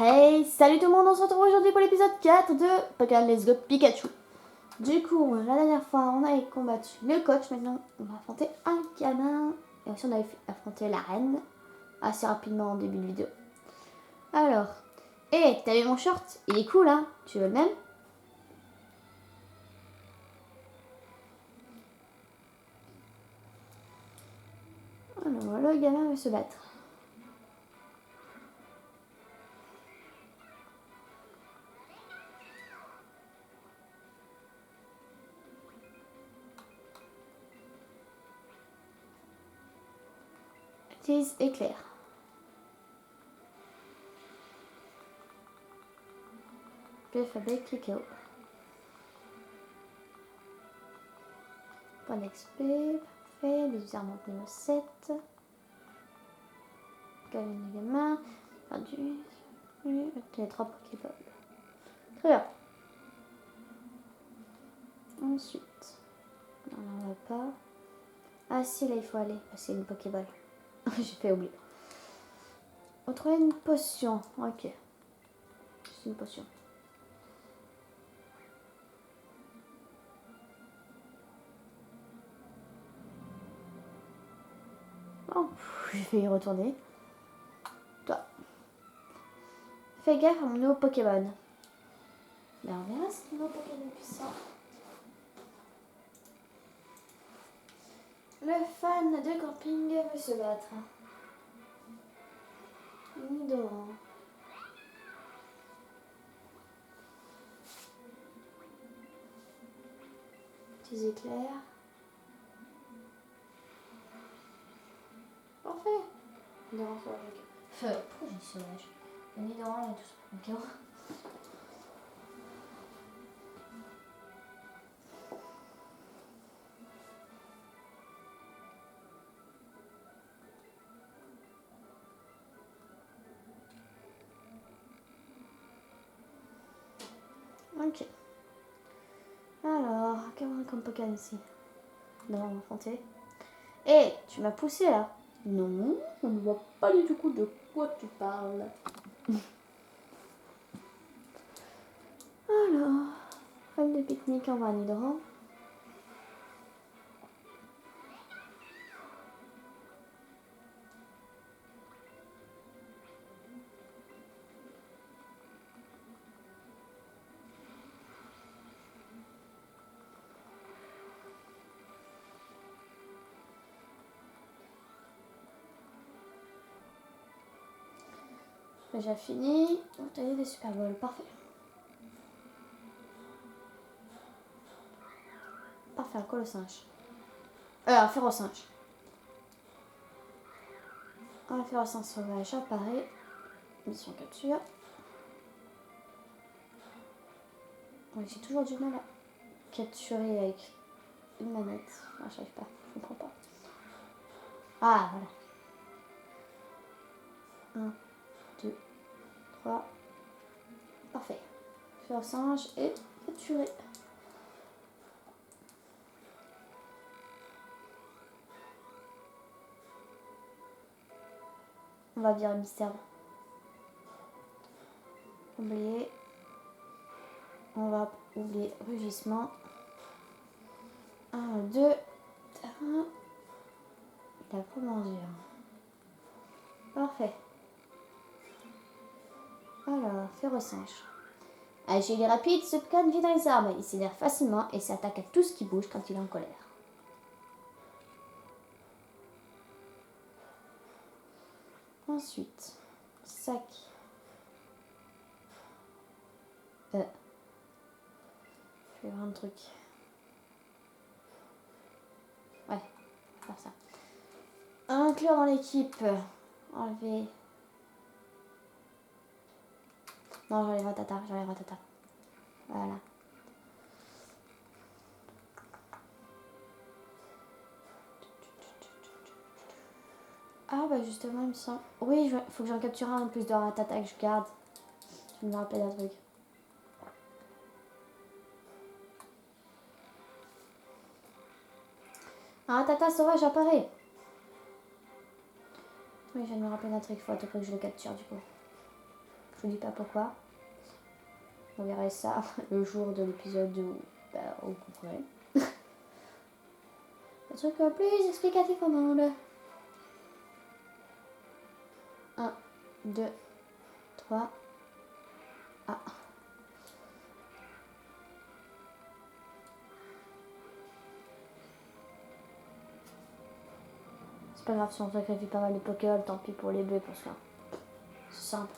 Hey, salut tout le monde, on se retrouve aujourd'hui pour l'épisode 4 de Pokémon Let's Go Pikachu. Du coup, la dernière fois, on avait combattu le coach, maintenant on va affronter un gamin. Et aussi on avait affronté la reine assez rapidement en début de vidéo. Alors, t'as vu mon short? Il est cool, hein? Tu veux le même? Alors, le gamin veut se battre. Utilise éclair. Puis fabrique Kikeo. Point d'XP, parfait. Des armes niveau 7. Gamin de gamin. Perdu. Les 3 Pokéballs. Très bien. Ensuite, on va pas. Ah si, là il faut aller. Ah, c'est une Pokéball. J'ai fait oublier. On trouve une potion. Ok. C'est une potion. Oh, je vais y retourner. Toi. Fais gaffe à mon nouveau Pokémon. Là, on verra ce nouveau Pokémon est puissant. Le fan de camping veut se battre. Nidoran. Petits éclairs. Parfait. Nidoran sauvage. Pourquoi j'ai dit sauvage? Le Nidoran est tout ça. Ok. Ok. Alors, qu'avons-nous comme Pokémon ici? Non, on va affronter. Hé, tu m'as poussé là? Non, on ne voit pas du tout de quoi tu parles. Alors, feuille de pique-nique en bas Nidoran. Déjà fini. Oh, t'as eu des super balls, parfait. Parfait, un colosinge. Un ferrosinge. Un ferrosinge sauvage apparaît. Mission capture. Oui, j'ai toujours du mal à capturer avec une manette. Ah, j'arrive pas, je comprends pas. Ah, voilà. 1, 2, 3. Parfait. Ferrosinge et capturé. On va virer mystère. Oublier. On va oublier rugissement. 1, 2, terrain. La mesure. Parfait. Alors, ferrosinge. Agile et rapide, ce Pokémon vit dans les arbres. Il s'énerve facilement et s'attaque à tout ce qui bouge quand il est en colère. Ensuite, sac. Je vais voir un truc. Ouais, faire ça. Inclure dans l'équipe. Enlever. Non, j'enlève Rattata, Voilà. Ah bah justement, il me semble... Oui, il faut que j'en capture un en plus de Rattata que je garde. Je me rappelle un truc. Un Rattata sauvage apparaît. Oui, je viens de me rappeler d'un truc, il faut à tout prix que je le capture du coup. Je vous dis pas pourquoi. On verra ça le jour de l'épisode où on comprendrait. Le truc le plus explicatif au monde. 1, 2, 3. Ah. C'est pas grave si on sacrifie pas mal de Pokéballs, tant pis pour les bœufs pour ça. C'est simple.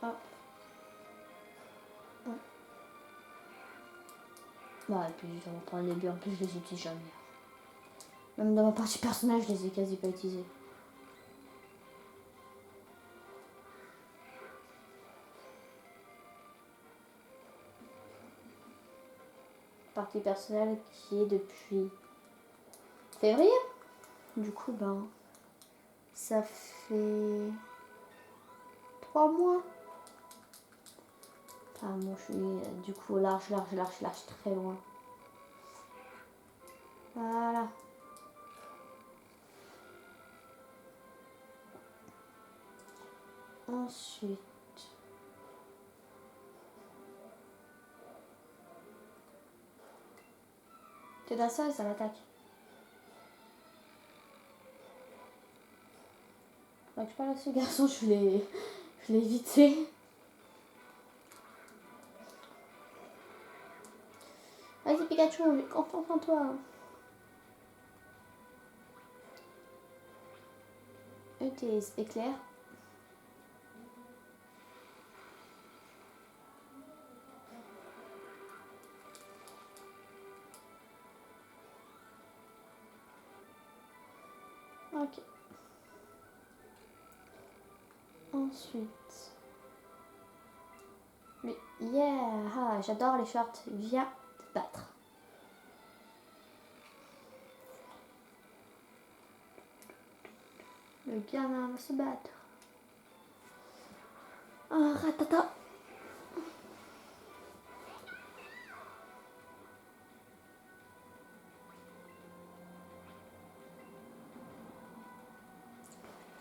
Hop. Bah, et puis je vais prendre les bœufs, en plus je les utilise jamais. Même dans ma partie personnage, je les ai quasi pas utilisés. Partie personnelle qui est depuis février. Du coup, ben, ça fait 3 mois. Enfin, moi, je suis du coup large, très loin. Voilà. Ensuite, t'es d'un seul, ça l'attaque. Faudrait que je parle à ce garçon, je l'ai évité. Vas-y Pikachu, j'ai confiance en toi. Utilise éclair. Ok. Ensuite. Mais yeah, ah, j'adore les shorts. Viens te battre. Le gamin va se battre. Ah, ratata.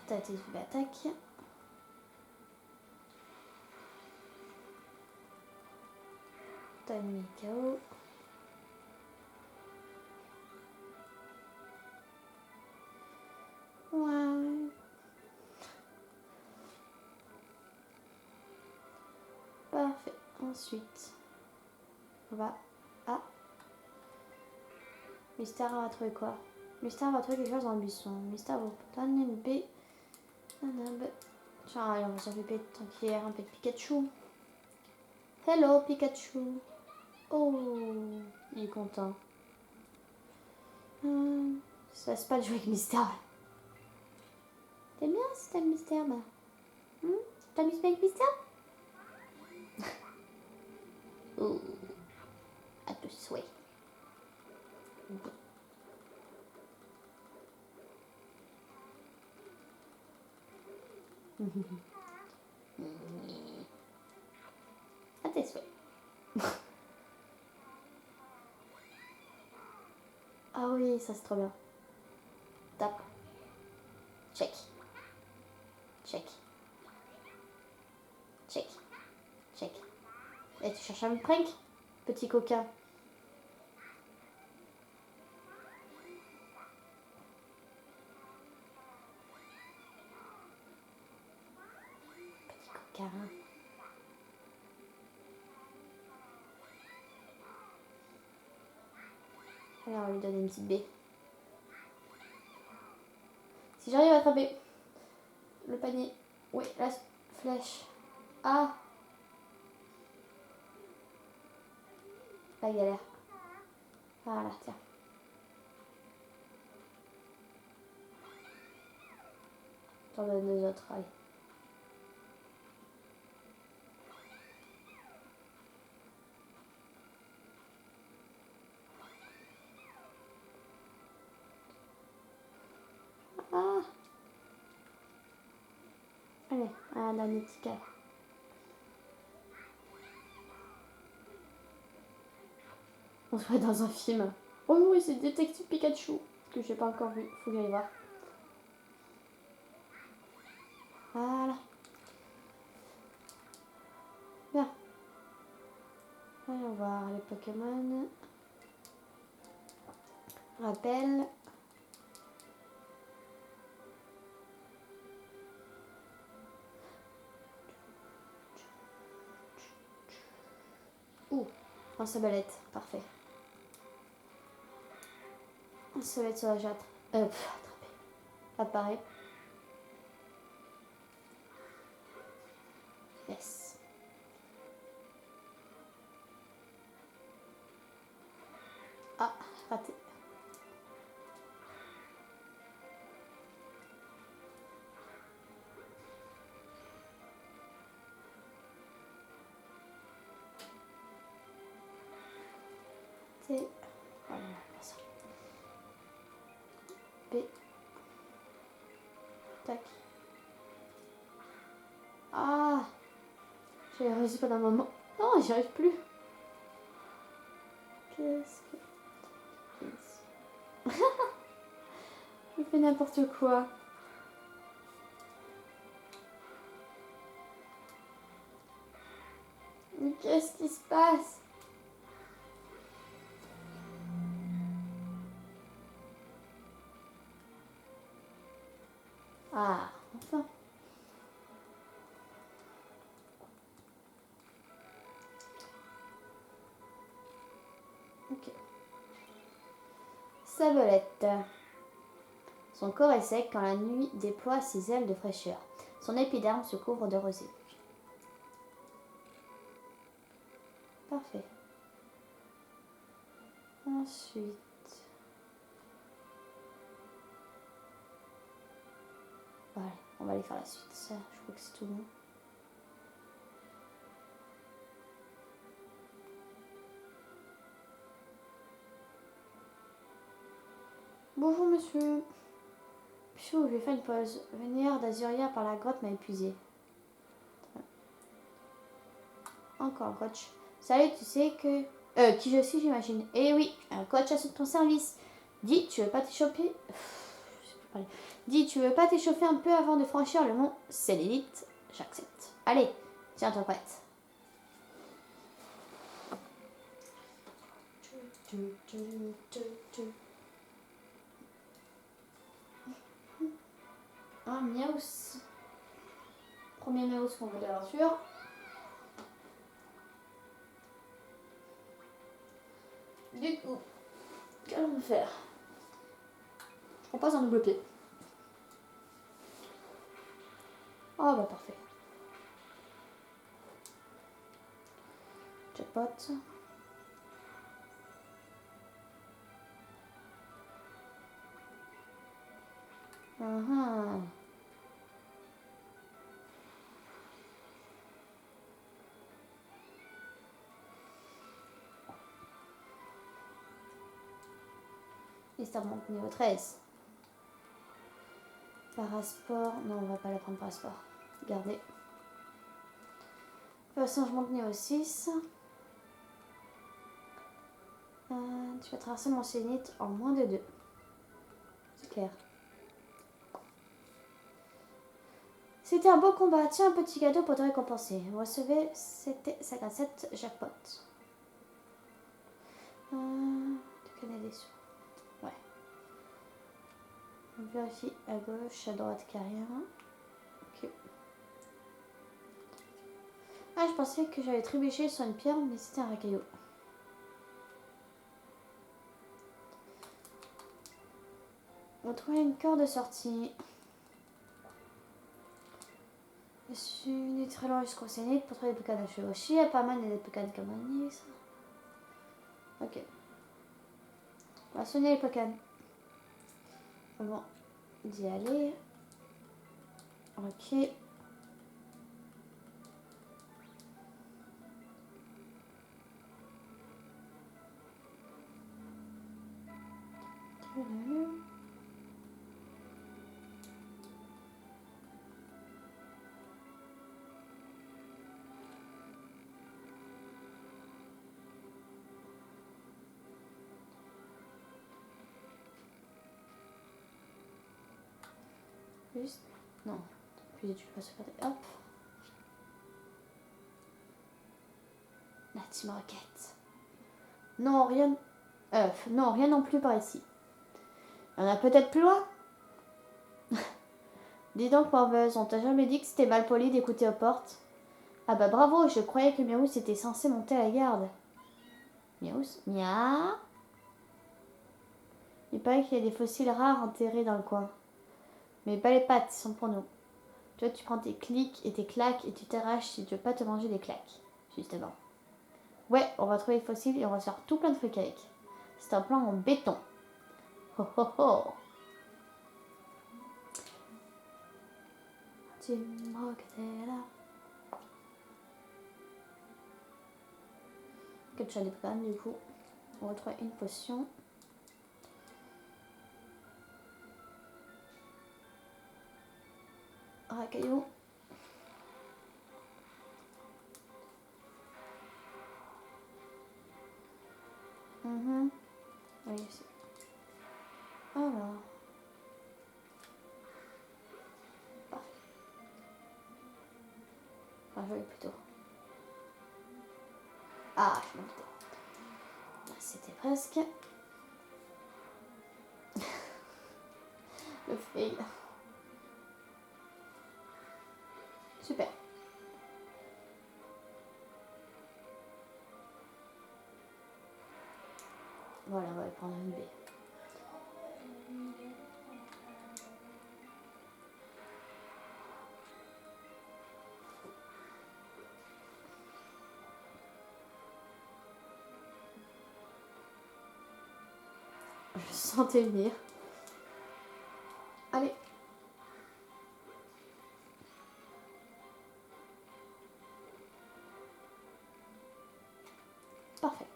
T'as été attaque. T'as mis KO. Ouais. Parfait. Ensuite, on va à Mystère va trouver quoi? Mystère va trouver quelque chose dans le buisson. Mystère va donner une B. Tiens, allez, on va s'occuper tranquille un peu de Pikachu. Hello Pikachu. Oh, il est content. Ça se passe de jouer avec Mystère. T'aimes bien si t'aimes Mystère, bah? T'amuses bien avec Mystère? Oh, à tes souhaits. À tes souhaits. Ah oui, ça c'est trop bien. Tape. Check. Check. Check. Check. Et tu cherches un prank, petit coquin? Petit coquin. Alors, on va lui donner une petite baie. Si j'arrive à attraper le panier. Oui, la flèche. Ah! La galère. Voilà, tiens. T'en donnes 2 autres, allez. Ah! Allez, un dernier petit cas. On se voit dans un film. Oh oui, c'est Détective Pikachu. Que j'ai pas encore vu. Faut que j'aille voir. Voilà. Bien. Allons voir les Pokémon. Rappel. Ouh, un sabalette. Parfait. Un sabalette sur la jatte. Attrapé. Apparaît. Yes. Ah, raté. T. Voilà, ça. P. Tac. Ah, j'ai réussi pendant un moment. Non, j'y arrive plus. Qu'est-ce que... Je fais n'importe quoi. Mais qu'est-ce qui se passe? Ah, enfin. Ok. Sabolette. Son corps est sec quand la nuit déploie ses ailes de fraîcheur. Son épiderme se couvre de rosée. Parfait. Ensuite... Voilà, on va aller faire la suite. Ça, je crois que c'est tout bon. Bonjour monsieur. Pichou, je vais faire une pause. Venir d'Azuria par la grotte m'a épuisé. Encore un coach. Salut, tu sais que... qui je suis, j'imagine. Eh oui, un coach à ton service. Dis, tu veux pas t'échauffer... Dis, tu veux pas t'échauffer un peu avant de franchir le mont Sélénite? J'accepte. Allez, tiens-toi prête. Un miaus. Premier miaus qu'on veut de l'aventure. Du coup, qu'allons-nous faire? Je propose un double pied. Oh bah parfait. Jackpot. Histoire de monter niveau 13. Parasport. Non, on va pas la prendre parasport. Regardez. De toute façon, je monte niveau 6. Tu vas traverser mon sénite en moins de 2. C'est clair. C'était un beau combat. Tiens, un petit cadeau pour te récompenser. Vous recevez 57 jackpot. Tu connais des sous. Ouais. On vérifie à gauche, à droite, carrière. Ok. Ah, je pensais que j'avais trébuché sur une pierre, mais c'était un racaillou. On va trouver une corde de sortie. Je suis venu très loin jusqu'au Sénite pour trouver des Pokémon de chevauchis. Il y a pas mal des Pokémon comme Onix. Ok. On va soigner les Pokémon. Bon, d'y aller. Ok. Plus. Non. Plus tu peux se faire. Hop. La Team Rocket. Non, rien. Non, rien non plus par ici. Il y en a peut-être plus loin. Dis donc, Morveuse, on t'a jamais dit que c'était mal poli d'écouter aux portes? Ah bah bravo, je croyais que Miaous était censé monter à la garde. Miaous? Mia? Il paraît qu'il y a des fossiles rares enterrés dans le coin. Mais pas les pattes, ils sont pour nous. Toi, tu prends tes clics et tes claques et tu t'arraches si tu veux pas te manger des claques. Justement. Ouais, on va trouver les fossiles et on va se faire tout plein de fric avec. C'est un plan en béton. Ho ho ho! Team Rocket est là. Quelque chose de panne, du coup. On va trouver une potion. Racaillou. Oui, c'est. Alors. Parfait. Enfin, joli plutôt. Ah, je m'en doutais. C'était presque. Le fail. Super. Voilà, on va prendre une baie. Je sentais venir. Allez. Parfait.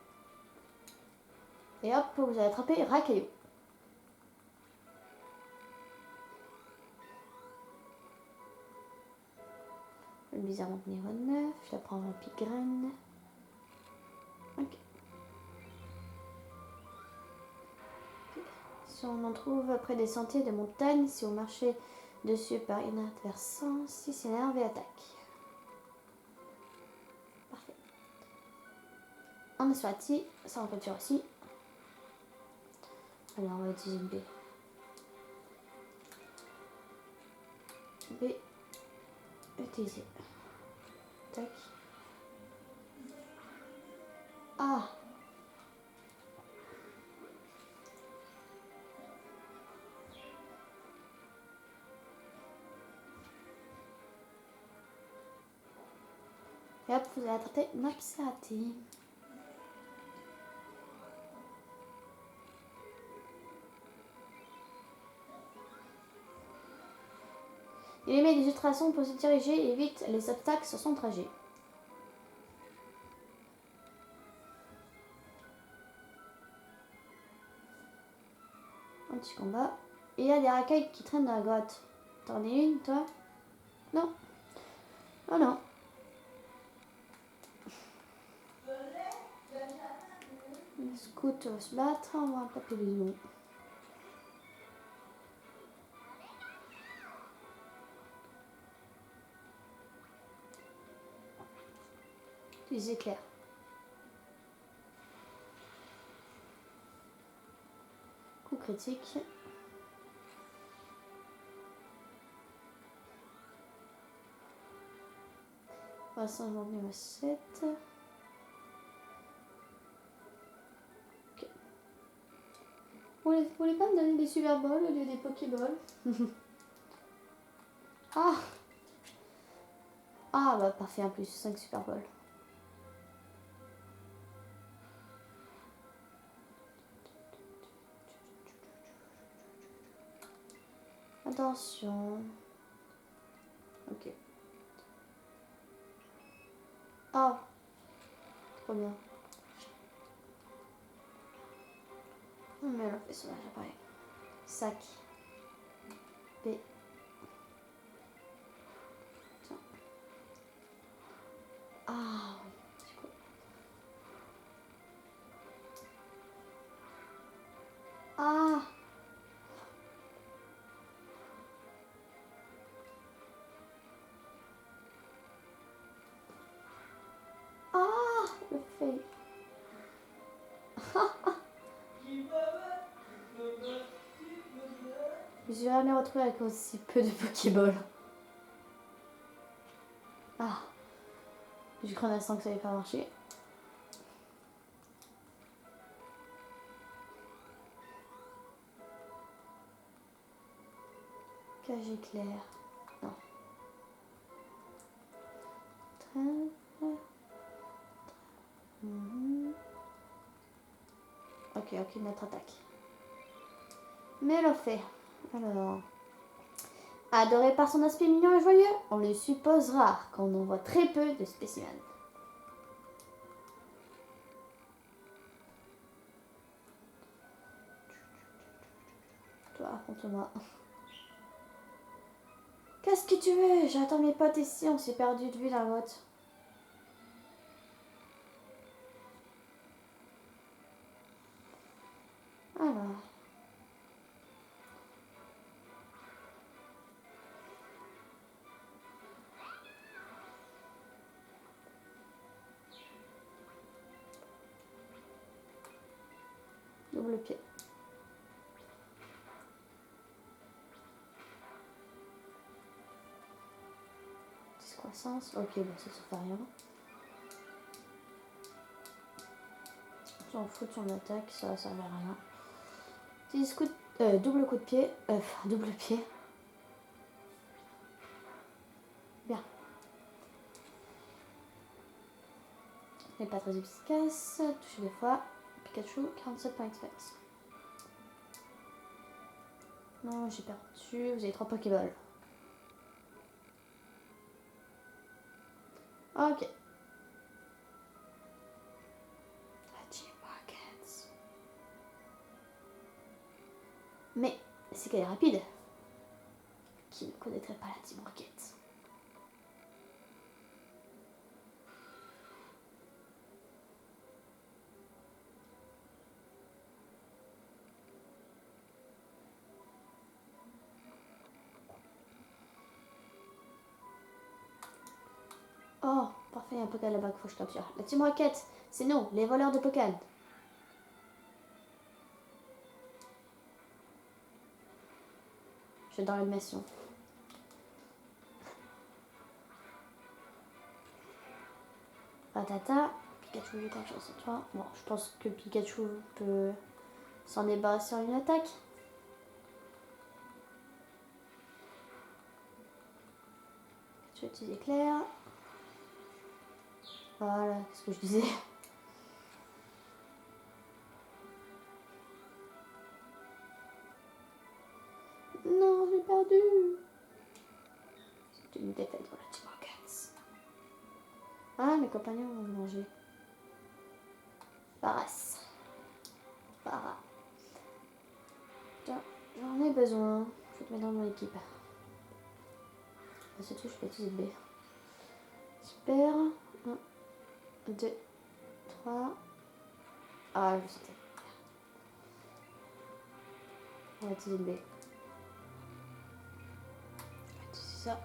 Et hop, vous allez attraper Racaillou. Le bizarre monte niveau 9. Je la prends en pigraine. Ok. Si on en trouve près des sentiers de montagne, si on marchait dessus par inadvertance, si c'est énerve et attaque. Parfait. On est sur la T, ça en voiture aussi. Allez, on va utiliser une B. B. Utiliser. Tac. Ah! Et hop, vous allez attraper Napsati. Il émet des ultrasons pour se diriger et évite les obstacles sur son trajet. Un petit combat. Et il y a des racailles qui traînent dans la grotte. T'en es une, toi? Non. Oh non. Le scout va se battre, on va taper les loups. Les éclairs. Coup critique. On va s'en journée à 7. Ok. Vous voulez pas me donner des super balls au lieu des pokéballs? Ah! Ah bah parfait, en plus 5 super balls. Attention. Ok. Ah! Trop bien. Mais elle a fait son appareil. Sac. B. Tiens. Ah oui, c'est cool. Ah! fait. Je me suis jamais retrouvée avec aussi peu de Pokéballs. Ah, j'ai cru un instant que ça n'allait pas marcher. Cage éclair. Non. Ok, notre attaque. Mais le fait. Alors. Adoré par son aspect mignon et joyeux, on le suppose rare quand on en voit très peu de spécimens. Toi, affronte-moi. Qu'est-ce que tu veux? J'attends mes potes ici, on s'est perdu de vue dans la grotte. Alors. Double pied. Croissance. Ok, bon, ça fait rien. On s'en fout de son attaque, ça va servir à rien. Double coup de pied. Double pied. Bien. n'est pas très efficace. Toucher deux fois. Pikachu, 47 points XP. Non, j'ai perdu. Vous avez 3 Pokéballs. Ok. La Team Rocket. Mais c'est qu'elle est rapide. Qui ne connaîtrait pas la Team Rocket? Oh, parfait, il y a un Pokémon là-bas qu'il faut que je capture. La Team Rocket, c'est nous, les voleurs de Pokémon. Je suis dans l'animation. Patata, Pikachu, j'ai pas de chance sur toi. Bon, je pense que Pikachu peut s'en débarrasser en une attaque. Je vais utiliser éclair. Voilà, c'est ce que je disais. Non, j'ai perdu. C'est une défaite pour la Team Rockets. Ah, mes compagnons vont manger. Paras. Para. Tiens, j'en ai besoin. Je vais te mettre dans mon équipe. C'est tout, je peux utiliser B. Super. 1, 2, 3. Ah, je sais. On va utiliser B. On va utiliser ça.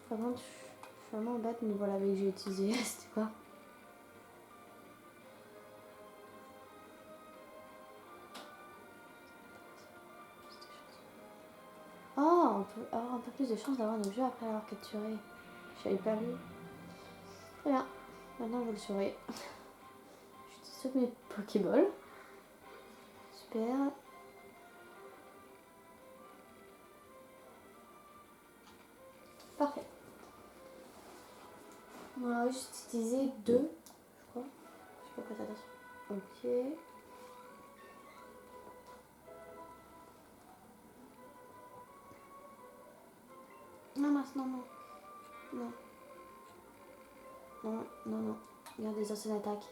Par contre, je suis vraiment bête niveau la V que j'ai utilisé. C'était quoi? Oh, on peut avoir un peu plus de chance d'avoir nos jeux après l'avoir capturé. Je n'avais pas vu. Très bien. Maintenant, je le saurai. Je toutes mes Pokéballs. Super. Parfait. On va juste utiliser 2, je crois. Je sais pas quoi ça donne. Ok. Non, mince, non, non. Non. Non, non, non. Il y a des anciennes attaques.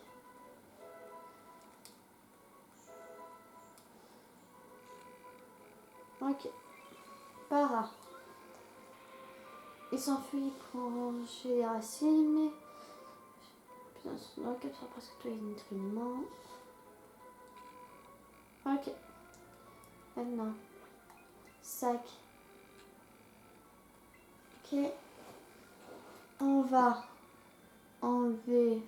Ok. Para. Il s'enfuit pour manger les racines, mais Donc, capture presque tous les nutriments. Ok. Maintenant, sac. Ok. On va enlever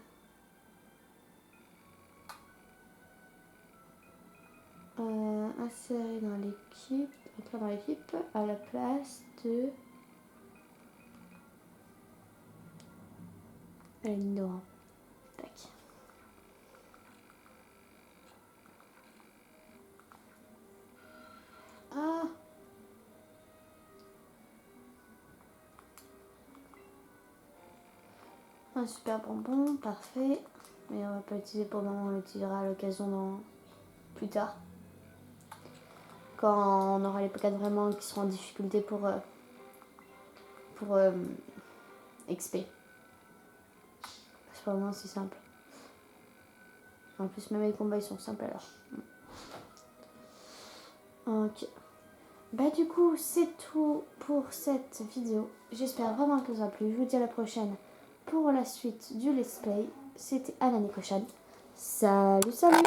insérer dans l'équipe, entrer dans l'équipe à la place de la ligne droite. Tac. Ah. Un super bonbon, parfait. Mais on va pas l'utiliser pour le moment, on l'utilisera à l'occasion plus tard. Quand on aura les Pokémon vraiment qui seront en difficulté pour XP. C'est vraiment si simple. En plus, même les combats ils sont simples alors. Ok. Bah du coup, c'est tout pour cette vidéo. J'espère vraiment que ça vous a plu. Je vous dis à la prochaine pour la suite du let's play. C'était Anané Cochonne. Salut, salut!